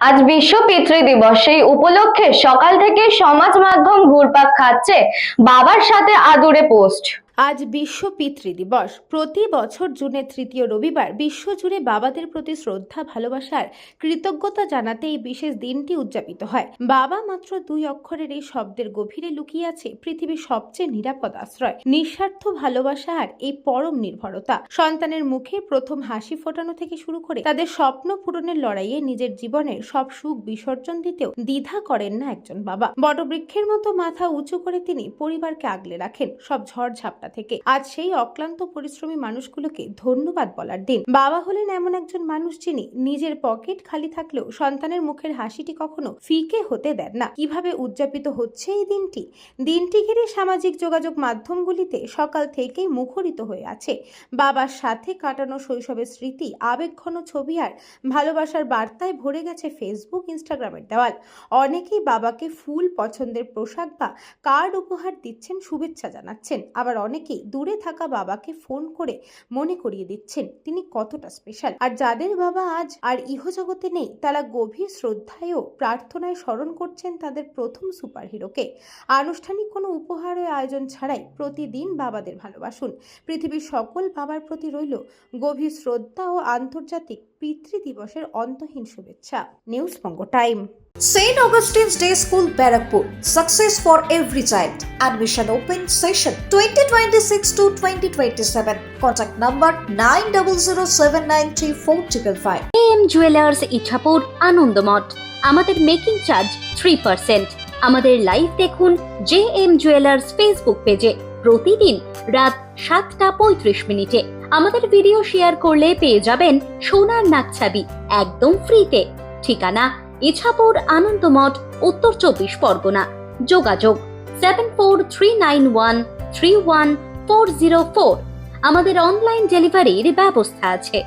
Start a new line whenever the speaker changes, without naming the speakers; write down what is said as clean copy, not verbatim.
আজ বিশ্ব পিতৃ দিবস। সেই উপলক্ষে সকাল থেকে সমাজ মাধ্যম ঘুরপাক খাচ্ছে বাবার সাথে আদুরে পোস্ট।
আজ বিশ্ব পিতৃ দিবস। প্রতি বছর জুনের তৃতীয় রবিবার বিশ্বজুড়ে বাবাদের প্রতি শ্রদ্ধা, ভালোবাসার কৃতজ্ঞতা জানাতে এই বিশেষ দিনটি উদযাপিত হয়। বাবা মাত্র 2 অক্ষরের এই শব্দের গভীরে লুকিয়ে আছে পৃথিবীর সবচেয়ে নিরাপদ আশ্রয়, নিঃস্বার্থ ভালোবাসা আর এই পরম নির্ভরতা। সন্তানের মুখে প্রথম হাসি ফোটানো থেকে শুরু করে তাদের স্বপ্ন পূরণের লড়াইয়ে নিজের জীবনের সব সুখ বিসর্জন দিতেও দ্বিধা করেন না একজন বাবা। বটবৃক্ষের মতো মাথা উঁচু করে তিনি পরিবারকে আগলে রাখেন সব ঝড়ঝাপটা থেকে। আজ সেই অক্লান্ত পরিশ্রমী মানুষগুলোকে ধন্যবাদ বলার দিন। বাবা হলেন এমন একজন মানুষ যিনি নিজের পকেট খালি থাকলেও সন্তানের মুখের হাসিটি কখনো ফিকে হতে দেন না। কিভাবে উদযাপিত হচ্ছে এই দিনটি ঘিরে সামাজিক যোগাযোগ মাধ্যমগুলিতে সকাল থেকেই মুখরিত হয়ে আছে বাবার সাথে কাটানো শৈশবের স্মৃতি, আবেগঘন ছবি আর ভালোবাসার বার্তায় ভরে গেছে ফেসবুক, ইনস্টাগ্রামের দেওয়াল। অনেকেই বাবাকে ফুল, পছন্দের পোশাক বা কার্ড উপহার দিচ্ছেন, শুভেচ্ছা জানাচ্ছেন। আবার অনেকেই দূরে থাকা বাবাকে ফোন করে মনে করিয়ে দিচ্ছেন তিনি কতটা স্পেশাল। আর যাদের বাবা আজ আর ইহজগতে নেই, তারা গভীর শ্রদ্ধায় ও প্রার্থনায় স্মরণ করছেন তাদের প্রথম সুপারহিরোকে। আনুষ্ঠানিক কোনো উপহার ও আয়োজন ছাড়াই প্রতিদিন বাবাদের ভালোবাসুন। পৃথিবীর সকল বাবার প্রতি রইল গভীর শ্রদ্ধা ও আন্তর্জাতিক পিতৃ দিবসের অন্তহীন শুভেচ্ছা। News Banga time.
St. Augustine's Day School, Barakpur. Success for every child. Admission open session 2026 to 2027. Contact number 9007934555.
AM jewellers Ichapur, Anandamath. আমাদের মেকিং চার্জ 3%। আমাদের লাইভ দেখুন JM জুয়েলার্স ফেসবুক পেজে প্রতিদিন রাত 7:35 আমাদের ভিডিও শেয়ার করলে পেয়ে যাবেন সোনার নাকছাবি একদম ফ্রিতে। ঠিকানা ইছাপুর, আনন্দমঠ, উত্তর 24 পরগনা। যোগাযোগ 7439131404। আমাদের অনলাইন ডেলিভারির ব্যবস্থা আছে।